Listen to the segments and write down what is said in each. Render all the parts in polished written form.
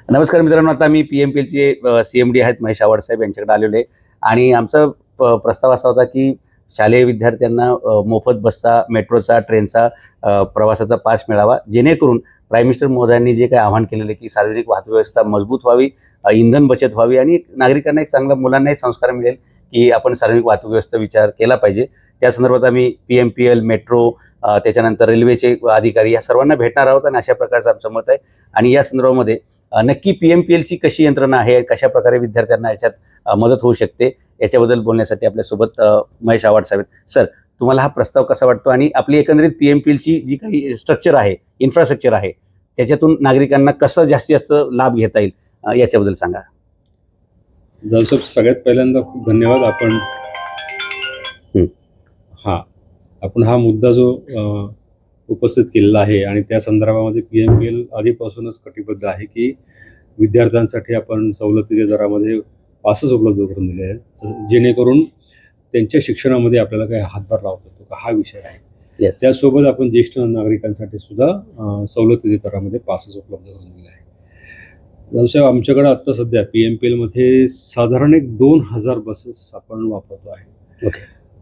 नमस्कार मित्रांनो, आता मी PMPLचे CMD आहेत महेश आव्हाड साहेब यांच्याकडे आलेलो आहे आणि आमचा प्रस्ताव असा होता की शालेय विद्यार्थ्यांना मोफत बसचा, मेट्रोचा, ट्रेनचा प्रवासाचा पास मिळावा, जेणेकरून प्राईम मिनिस्टर महोदयांनी जे काही आवाहन केलेलं आहे की सार्वजनिक वाहतूक व्यवस्था मजबूत व्हावी, इंधन बचत व्हावी आणि नागरिकांना एक चांगला, मुलांनाही संस्कार मिळेल की आपण सार्वजनिक वाहतूक व्यवस्था विचार केला पाहिजे. त्या संदर्भात आम्ही PMPL, मेट्रो, त्याच्यानंतर रेल्वेचे अधिकारी या सर्वांना भेटणार आहोत आणि अशा प्रकारचं आमचं मत आहे. आणि या संदर्भामध्ये नक्की PMPLची कशी यंत्रणा आहे, कशा प्रकारे विद्यार्थ्यांना याच्यात मदत होऊ शकते, याच्याबद्दल बोलण्यासाठी आपल्यासोबत महेश आव्हाड साहेब आहेत. सर, तुम्हाला हा प्रस्ताव कसा वाटतो आणि आपली एकंदरीत PMPLची जी काही स्ट्रक्चर आहे, इन्फ्रास्ट्रक्चर आहे, त्याच्यातून नागरिकांना कसं जास्तीत जास्त लाभ घेता येईल याच्याबद्दल सांगा. साहेब, सगळ्यात पहिल्यांदा खूप धन्यवाद. आपण हा मुद्दा जो उपस्थित केलेला आहे आणि त्या संदर्भामध्ये PMPL आधीपासूनच कटिबद्ध आहे की विद्यार्थ्यांसाठी आपण सवलतीच्या दरामध्ये पासेस उपलब्ध करून दिले आहेत, जेणेकरून त्यांच्या शिक्षणामध्ये आपल्याला काही हातभार लावता येतो का, हा विषय आहे. त्यासोबत आपण ज्येष्ठ नागरिकांसाठी सुद्धा सवलतीच्या दरामध्ये पासेस उपलब्ध करून दिले आहे. साहेब, आमच्याकडे आता सध्या PMPL मध्ये साधारण 2000 बसेस आपण वापरतो आहे.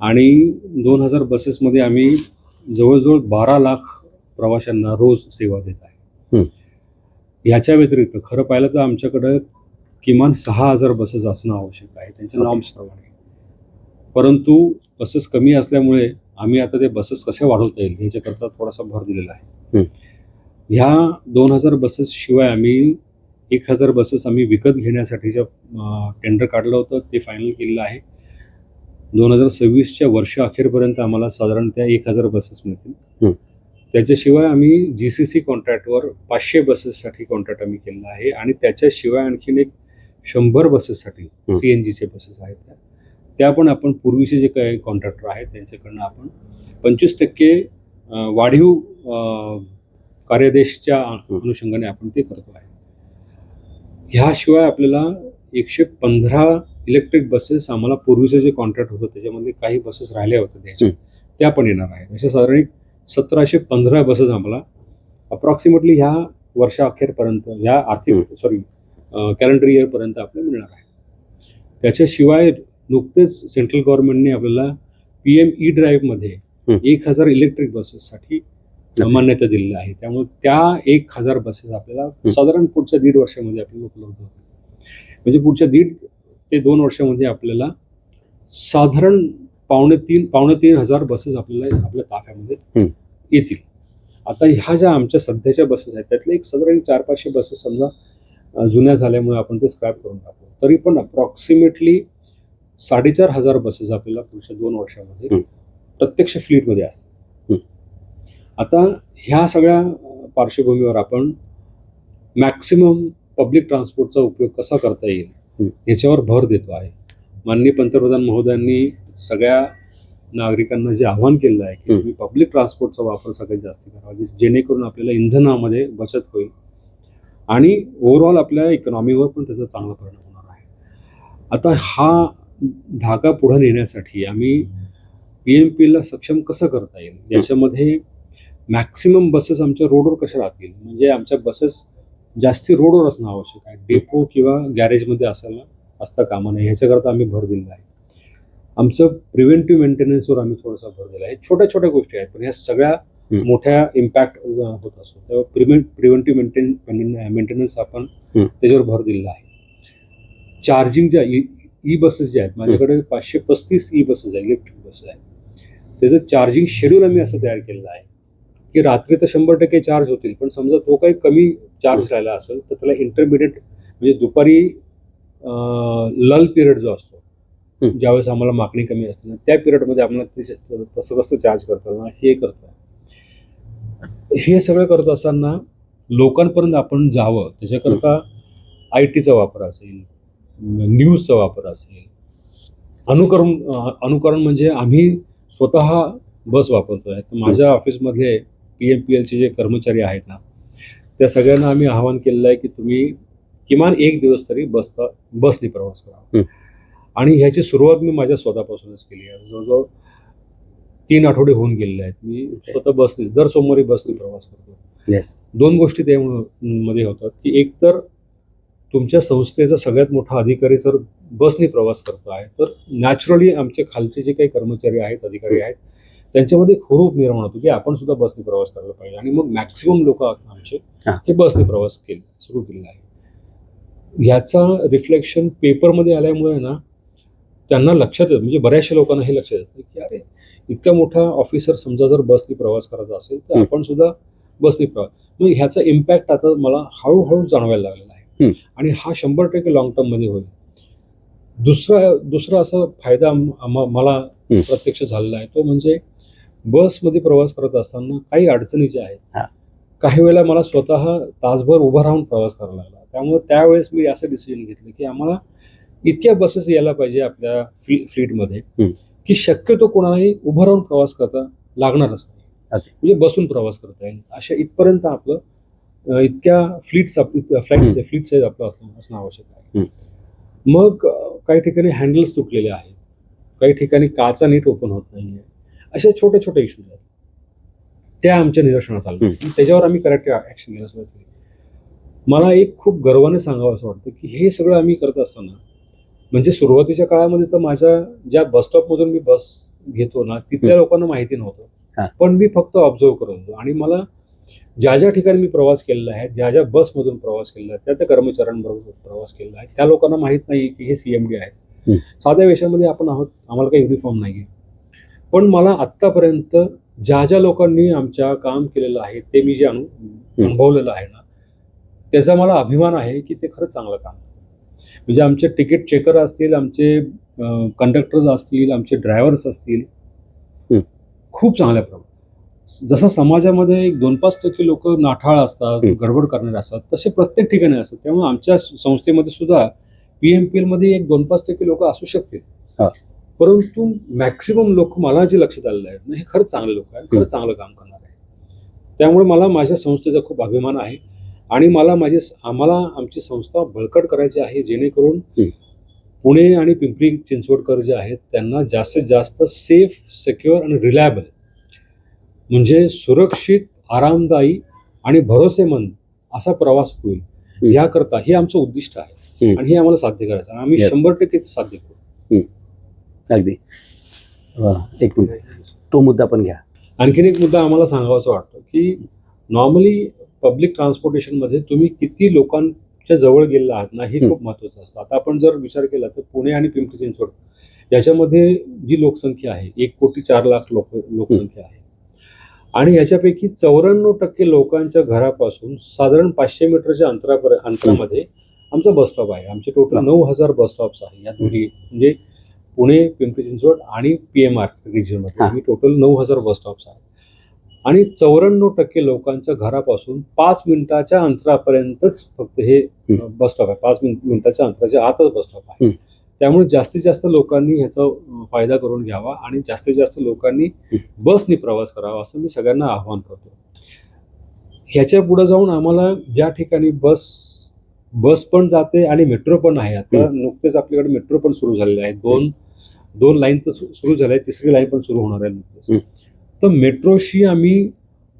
आणि 2000 बसेसमध्ये आम्ही जवळजवळ 12 लाख प्रवाशांना रोज सेवा देत आहे. ह्याच्या व्यतिरिक्त खरं पाहिलं तर आमच्याकडं किमान 6000 बसेस असणं आवश्यक आहे त्यांच्या नॉर्म्सप्रमाणे. परंतु बसेस कमी असल्यामुळे आम्ही आता ते बसेस कसे वाढवता येईल ह्याच्याकरता थोडासा भर दिलेला आहे. ह्या 2000 बसेस शिवाय आम्ही 1000 बसेस आम्ही विकत घेण्यासाठीच्या टेंडर काढलं होतं, ते फायनल केलेलं आहे. 2026च्या वर्षअखेरपर्यंत आम्हाला साधारणतः 1000 बसेस मिळतील. त्याच्याशिवाय आम्ही GCC कॉन्ट्रॅक्टवर 500 बसेससाठी कॉन्ट्रॅक्ट आम्ही केलेला आहे आणि त्याच्याशिवाय आणखीन 100 बसेससाठी CNGचे बसेस आहेत त्या पण आपण पूर्वीचे जे काही कॉन्ट्रॅक्टर आहेत त्यांच्याकडनं आपण 25% वाढीव कार्यादेशच्या अनुषंगाने आपण ते करतो आहे. ह्याशिवाय आपल्याला 115 इलेक्ट्रिक बसेस, आम्हाला पूर्वीचं जे कॉन्ट्रॅक्ट होतं त्याच्यामध्ये काही बसेस राहिल्या होत्या त्या पण येणार आहेत. अशा साधारण 1715 बसेस आम्हाला अप्रॉक्सिमेटली ह्या वर्षाअखेरपर्यंत, ह्या कॅलेंडर इयरपर्यंत आपल्याला मिळणार आहे. त्याच्याशिवाय नुकतेच सेंट्रल गव्हर्नमेंटने आपल्याला PM E-ड्राईव्हमध्ये 1000 इलेक्ट्रिक बसेससाठी मान्यता दिलेली आहे. त्यामुळे त्या 1000 बसेस आपल्याला साधारण पुढच्या 1.5 वर्षामध्ये आपल्याला उपलब्ध होतील. म्हणजे पुढच्या 1.5 ते 2 वर्षामध्ये आपल्याला साधारण पावणे 3,000 बसेस आपल्याला आपल्या ताफ्यामध्ये येतील. आता ह्या ज्या आमच्या सध्याच्या बसेस आहेत त्यातले साधारण 400-500 बसेस समजा जुन्या झाल्यामुळे आपण ते स्क्रॅप करून टाकू, तरी पण अप्रॉक्सिमेटली 4500 बसेस आपल्याला पुढच्या 2 वर्षामध्ये प्रत्यक्ष फ्लीटमध्ये असतात. आता ह्या सगळ्या पार्श्वभूमीवर आपण मॅक्सिमम पब्लिक ट्रान्सपोर्टचा उपयोग कसा करता येईल याच्यावर भर देतो आहे. माननीय पंतप्रधान महोदयांनी सगळ्या नागरिकांना जे आवाहन केलं आहे की तुम्ही पब्लिक ट्रान्सपोर्टचा वापर सगळ्यात जास्त करावा, जेणेकरून आपल्याला इंधनामध्ये बचत होईल आणि ओव्हरऑल आपल्या इकॉनॉमीवर पण त्याचा चांगला परिणाम होणार आहे. आता हा धागा पुढे नेण्यासाठी आम्ही PMPLला सक्षम कसं करता येईल याच्यामध्ये मॅक्सिमम बसेस आमच्या रोडवर कशा राहतील, म्हणजे आमच्या बसेस जास्ती रोडवर असणं आवश्यक आहे, डेपो किंवा गॅरेजमध्ये असता कामा नये, ह्याच्याकरता आम्ही भर दिलेला आहे. आमचं प्रिव्हेंटिव्ह मेंटेनन्सवर आम्ही थोडासा भर दिला आहे. छोट्या छोट्या गोष्टी आहेत पण ह्या सगळ्या मोठ्या इम्पॅक्ट होत असतो, तेव्हा प्रिव्हेंटिव्ह मेंटेनन्स आपण त्याच्यावर भर दिलेला आहे. चार्जिंगच्या ई बसेस ज्या आहेत, माझ्याकडे 535 ई बसेस आहेत, इलेक्ट्रिक बसेस आहेत. त्याचं चार्जिंग शेड्यूल आम्ही असं तयार केलेलं आहे की रात्री तर 100% चार्ज होतील, पण समजा तो काही कमी चार्ज राहिला असेल तर त्याला इंटरमिडिएट, म्हणजे दुपारी लल पिरियड जो असतो, ज्यावेळेस आम्हाला मागणी कमी असते ना, त्या पिरियडमध्ये आम्हाला तसं चार्ज करताना हे करतो. हे सगळं करत असताना लोकांपर्यंत आपण जावं त्याच्याकरता IT चा वापर असेल, न्यूजचा वापर असेल, अनुकरण म्हणजे आम्ही स्वतः बस वापरतोय. तर माझ्या ऑफिसमधले PMPLचे जे कर्मचारी आहेत ना, त्या सगळ्यांना आम्ही आवाहन केलेलं आहे की तुम्ही किमान 1 दिवस तरी बसने प्रवास करा. आणि ह्याची सुरुवात मी माझ्या स्वतःपासूनच केली आहे. जवळजवळ 3 आठवडे होऊन गेलेले आहेत. मी स्वतः बसनेच दर सोमवारी बसने प्रवास करतो. 2 गोष्टी त्यामध्ये होतात की एक तर तुमच्या संस्थेचा सगळ्यात मोठा अधिकारी जर बसने प्रवास करतो आहे तर नॅचरली आमचे खालचे जे काही कर्मचारी आहेत, अधिकारी आहेत, त्यांच्यामध्ये हुरूप निर्माण होतो की आपण सुद्धा बसने प्रवास करायला पाहिजे. आणि मग मॅक्सिमम लोक आमचे हे बसने प्रवास सुरू केलेला आहे. ह्याचा रिफ्लेक्शन पेपरमध्ये आल्यामुळे ना त्यांना लक्षात येतं, म्हणजे बऱ्याचशा लोकांना हे लक्षात येतं की अरे इतका मोठा ऑफिसर समजा जर बसने प्रवास करत असेल तर आपण सुद्धा बसने प्रवास. मग ह्याचा इम्पॅक्ट आता मला हळूहळू जाणवायला लागलेला आहे आणि हा 100% लॉंग टर्ममध्ये होईल. दुसरा असा फायदा मला प्रत्यक्ष झालेला आहे तो म्हणजे बसमध्ये प्रवास करत असताना काही अडचणी ज्या आहेत, काही वेळेला मला स्वतः तासभर उभं राहून प्रवास करावा लागला. त्यामुळे त्यावेळेस मी असं डिसिजन घेतलं की आम्हाला इतक्या बसेस यायला पाहिजे आपल्या फ्लीटमध्ये की शक्यतो कोणालाही उभं राहून प्रवास करता लागणारच नाही, म्हणजे बसून प्रवास करता येईल अशा इथपर्यंत आपलं इतक्या फ्लीट्स साईज आपलं असणं आवश्यक आहे. मग काही ठिकाणी हँडल्स तुटलेले आहेत, काही ठिकाणी काचा नीट ओपन होत नाहीये, अशा छोटे छोटे इश्यूज आहेत, त्या आमच्या निदर्शनास आल्या. त्याच्यावर आम्ही करेक्टिव्ह ऍक्शन घ्यायला सुरुवात केली. मला एक खूप गर्वाने सांगावं असं वाटतं की हे सगळं आम्ही करत असताना म्हणजे सुरुवातीच्या काळामध्ये तर माझ्या ज्या बसस्टॉपमधून मी बस घेतो ना तिथल्या लोकांना माहिती नव्हतं, पण मी फक्त ऑब्झर्व करत होतो. आणि मला ज्या ज्या ठिकाणी मी प्रवास केलेला आहे, ज्या ज्या बसमधून प्रवास केलेला आहे, त्या कर्मचाऱ्यांबरोबर प्रवास केलेला आहे, त्या लोकांना माहीत नाही की हे CMD आहेत. साध्या वेशामध्ये आपण आहोत, आम्हाला काही युनिफॉर्म नाही आहे. पण मला आत्तापर्यंत ज्या ज्या लोकांनी आमच्या काम केलेलं आहे ते मी जे अनुभवलेलं आहे ना त्याचा मला अभिमान आहे की ते खरंच चांगलं काम. म्हणजे आमचे तिकीट चेकर असतील, आमचे कंडक्टर्स असतील, आमचे ड्रायव्हर्स असतील, खूप चांगल्या प्रमाणात. जसं समाजामध्ये 2-5% लोक नाठाळ असतात, गडबड करणारे असतात, तसे प्रत्येक ठिकाणी असतात. त्यामुळे आमच्या संस्थेमध्ये सुद्धा PMPL मध्ये 1-2-5% लोक असू शकतील, परंतु मॅक्सिमम लोक मला जे लक्षात आलेले आहेत ना हे खरंच चांगले लोक आहेत, खरंच चांगलं काम करणार आहे. त्यामुळे मला माझ्या संस्थेचा खूप अभिमान आहे आणि आम्हाला आमची संस्था बळकट करायची आहे जेणेकरून पुणे आणि पिंपरी चिंचवडकर जे आहेत त्यांना जास्तीत जास्त सेफ, सिक्युअर आणि रिलायबल म्हणजे सुरक्षित, आरामदायी आणि भरोसेमंद असा प्रवास होईल, याकरता हे आमचं उद्दिष्ट आहे आणि हे आम्हाला साध्य करायचं आहे. आम्ही 100% साध्य करू. अगदी. एक मिनिट, तो मुद्दा पण घ्या. आणखीन एक मुद्दा आम्हाला सांगावासा वाटतो की नॉर्मली पब्लिक ट्रान्सपोर्टेशनमध्ये तुम्ही किती लोकांच्या जवळ गेलेला आहात ना हे खूप महत्त्वाचं असतं. आता आपण जर विचार केला तर पुणे आणि पिंपरी चिंचवड याच्यामध्ये जी लोकसंख्या आहे 1,04,00,000 लोकसंख्या आहे आणि याच्यापैकी 94% लोकांच्या घरापासून साधारण 500 मीटरच्या अंतरामध्ये आमचा बस स्टॉप आहे. आमचे टोटल 9,000 बस स्टॉप्स आहे या दोन्ही, म्हणजे पुणे, पिंपरी चिंचवड आणि PMR रिजनमध्ये आम्ही टोटल 9,000 बस स्टॉप्स आहेत आणि 94% लोकांच्या घरापासून 5 मिनिटाच्या अंतरापर्यंतच फक्त हे बस स्टॉप आहे. 5 मिनिटाच्या अंतराच्या आतच बस स्टॉप आहे. त्यामुळे जास्तीत जास्त लोकांनी ह्याचा फायदा करून घ्यावा आणि जास्तीत जास्त लोकांनी बसने प्रवास करावा असं मी सगळ्यांना आवाहन करतो. ह्याच्या पुढे जाऊन आम्हाला ज्या ठिकाणी बस पण जाते आणि मेट्रो पण आहे. आता नुकतेच आपल्याकडे मेट्रो पण सुरू झालेले आहे. दोन लाईन तर सुरू झाल्या आहेत, तिसरी लाईन पण सुरू होणार आहे नुकतेच. तर मेट्रोशी आम्ही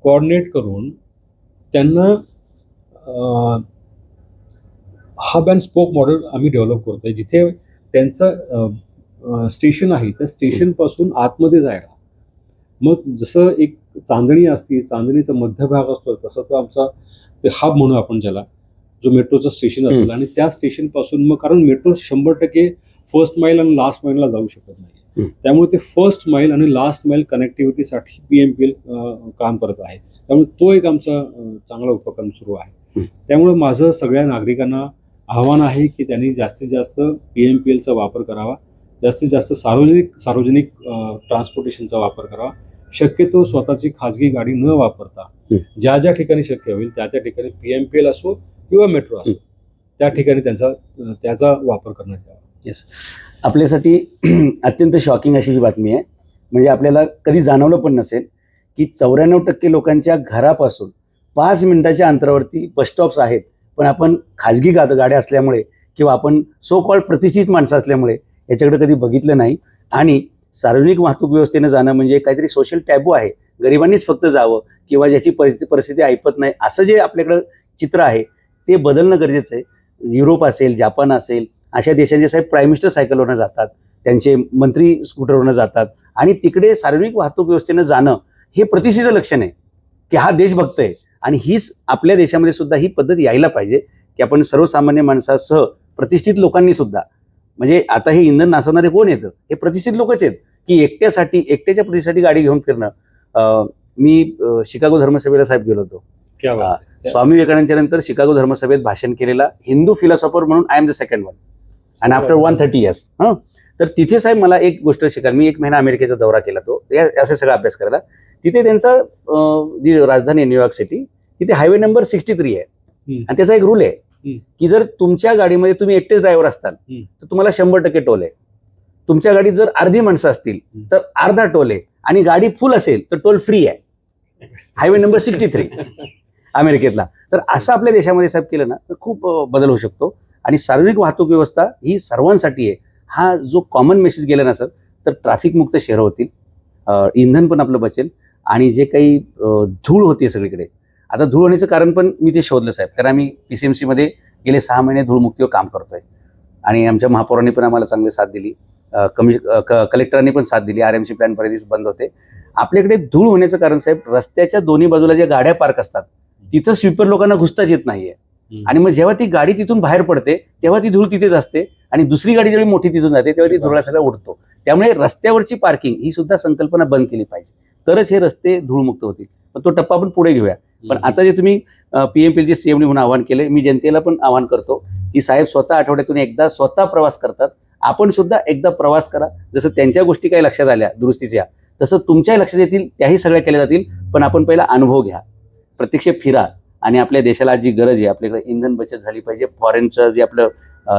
कोऑर्डिनेट करून त्यांना हब अँड स्पोक मॉडेल आम्ही डेव्हलप करतोय, जिथे त्यांचं स्टेशन आहे त्या स्टेशनपासून आतमध्ये जायला. मग जसं एक चांदणी असते, चांदणीचा मध्यभाग असतो, तसं तो आमचा ते हब म्हणू आपण ज्याला, जो मेट्रोचं स्टेशन असेल आणि त्या स्टेशनपासून मग, कारण मेट्रो 100% फर्स्ट माईल आणि लास्ट माईलला जाऊ शकत नाही, त्यामुळे ते फर्स्ट माईल आणि लास्ट माईल कनेक्टिव्हिटीसाठी PMPL काम करत आहे. त्यामुळे तो एक आमचा चांगला उपक्रम सुरू आहे. त्यामुळे माझं सगळ्या नागरिकांना आव्हान आहे की त्यांनी जास्तीत जास्त PMPLचा वापर करावा, जास्तीत जास्त सार्वजनिक ट्रान्सपोर्टेशनचा वापर करावा, शक्यतो स्वतःची खाजगी गाडी न वापरता ज्या ज्या ठिकाणी शक्य होईल त्या त्या ठिकाणी PMPL असो किंवा मेट्रो असो त्या ठिकाणी त्याचा वापर करण्यात यावा. येस, आपल्यासाठी अत्यंत शॉकिंग अशी ही बातमी आहे. म्हणजे आपल्याला कधी जाणवलं पण नसेल की 94% लोकांच्या घरापासून 5 मिनिटाच्या अंतरावरती बस स्टॉप्स आहेत, पण आपण खाजगी गाड्या असल्यामुळे किंवा आपण सो कॉल्ड प्रतिष्ठित माणसं असल्यामुळे याच्याकडे कधी बघितलं नाही. आणि सार्वजनिक वाहतूक व्यवस्थेनं जाणं म्हणजे काहीतरी सोशल टॅबू आहे, गरिबांनीच फक्त जावं किंवा ज्याची परिस्थिती ऐपत नाही असं जे आपल्याकडं चित्र आहे ते बदलणं गरजेचं आहे. युरोप असेल, जापान असेल, अशा देशांचे साहेब प्राईम मिनिस्टर सायकलवरनं जातात, त्यांचे मंत्री स्कूटरवरनं जातात आणि तिकडे सार्वजनिक वाहतूक व्यवस्थेनं जाणं हे प्रतिष्ठेचं लक्षण आहे की हा देश बघतोय. आणि हीच आपल्या देशामध्ये सुद्धा ही पद्धत यायला पाहिजे की आपण सर्वसामान्य माणसासह प्रतिष्ठित लोकांनी सुद्धा, म्हणजे आता हे इंधन नासवणारे कोण येतं, हे प्रतिष्ठित लोकच आहेत की एकट्याच्या प्रतिष्ठेसाठी गाडी घेऊन फिरणं. मी शिकागो धर्मसभेला साहेब गेलो होतो. क्या बात आहे. स्वामी विवेकानंदच्या नंतर शिकागो धर्मसभेत भाषण केलेला हिंदू फिलॉसॉफर म्हणून I am the second one and after 130 years. तर तिथे साहेब मला एक गोष्ट शिकायला, मी 1 महिना अमेरिकेचा दौरा केला तो असे सगळा अभ्यास करायला. तिथे त्यांचा जी राजधानी आहे न्यूयॉर्क सिटी, तिथे हायवे नंबर 63 आहे आणि त्याचा एक रूल आहे की जर तुमच्या गाडीमध्ये तुम्ही एकटेच ड्रायव्हर असताल तर तुम्हाला 100% टोल आहे. तुमच्या गाडीत जर अर्धी माणसं असतील तर अर्धा टोल आहे आणि गाडी फुल असेल तर टोल फ्री आहे. Highway number 63 अमेरिकेतला. तर असं आपल्या देशामध्ये साहेब केलं ना तर खूप बदल होऊ शकतो. आणि सार्वजनिक वाहतूक व्यवस्था ही सर्वांसाठी आहे, हा जो कॉमन मेसेज गेला ना सर, तर ट्रॅफिक मुक्त शहरं होतील, इंधन पण आपलं बचेल आणि जे काही धूळ होती सगळीकडे, आता धूळ होण्याचं कारण पण मी ते शोधलं साहेब, कारण आम्ही PCMC मध्ये गेले 6 महिने धूळमुक्तीवर काम करतोय आणि आमच्या महापौरांनी पण आम्हाला चांगली साथ दिली, कलेक्टरांनी पण साथ दिली. RMC प्लॅन परिधीच बंद होते. आपल्याकडे धूळ होण्याचं कारण साहेब, रस्त्याच्या दोन्ही बाजूला ज्या गाड्या पार्क असतात तिथं स्वीपर लोकांना घुसताच येत नाहीये आणि मग जेव्हा ती गाडी तिथून बाहेर पडते तेव्हा ती धूळ तिथेच असते आणि दुसरी गाडी जेव्हा मोठी तिथून जाते तेव्हा ती धुळा सगळा उडतो. त्यामुळे रस्त्यावरची पार्किंग ही सुद्धा संकल्पना बंद केली पाहिजे, तरच हे रस्ते धूळमुक्त होतील. पण तो टप्पा आपण पुढे घेऊया. पण आता जे तुम्ही PMPLचे CMD म्हणून आवाहन केले, मी जनतेला पण आवाहन करतो की साहेब स्वतः आठवड्यातून एकदा स्वतः प्रवास करतात, आपण सुद्धा एकदा प्रवास करा. जसं त्यांच्या गोष्टी काही लक्षात आल्या दुरुस्तीच्या, तसं तुमच्याही लक्षात येतील, त्याही सगळ्या केल्या जातील. पण आपण पहिला अनुभव घ्या, प्रत्यक्ष फिरा आणि आपल्या देशाला जी गरज आहे, आपल्याकडे इंधन बचत झाली पाहिजे, फॉरेनचं जे आपलं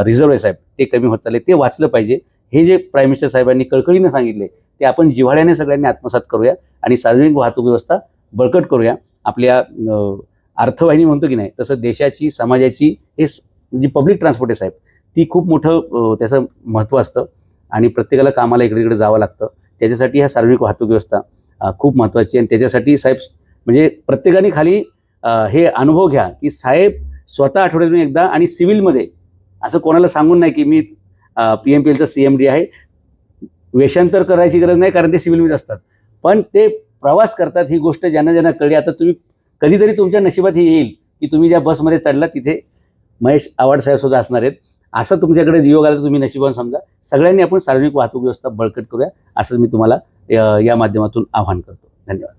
रिझर्व्ह आहे साहेब ते कमी होत चालले, ते वाचलं पाहिजे. हे जे प्राईम मिनिस्टर साहेबांनी कळकळीनं सांगितले ते आपण जिव्हाळ्याने सगळ्यांनी आत्मसात करूया आणि सार्वजनिक वाहतूक व्यवस्था बळकट करूया. आपल्या अर्थवाहिनी म्हणतो की नाही तसं देशाची, समाजाची हे जी पब्लिक ट्रान्सपोर्ट आहे साहेब, ती खूप मोठं त्याचं महत्त्व असतं आणि प्रत्येकाला कामाला इकडे इकडे जावं लागतं. त्याच्यासाठी ह्या सार्वजनिक वाहतूक व्यवस्था खूप महत्त्वाची आहे. आणि त्याच्यासाठी साहेब म्हणजे प्रत्येकाने खाली हे अनुभव घ्या की साहेब स्वतः आठवड्यातून एकदा आणि सिव्हिलमध्ये, असं कोणाला सांगून नाही की मी PMPLचा CMD आहे, वेषांतर करायची गरज नाही कारण ते सिव्हिलमध्ये असतात, पण ते प्रवास करतात. ही गोष्ट ज्यांना ज्यांना कळली, आता तुम्ही कधीतरी तुमच्या नशिबात ही येईल की तुम्ही ज्या बसमध्ये चढला तिथे महेश आव्हाड साहेब सुद्धा असणार आहेत. असं तुमच्याकडे योग आला तर तुम्ही नशिबान समजा. सगळ्यांनी आपण सार्वजनिक वाहतूक व्यवस्था बळकट करूया, असंच मी तुम्हाला या माध्यमातून आवाहन करतो. धन्यवाद.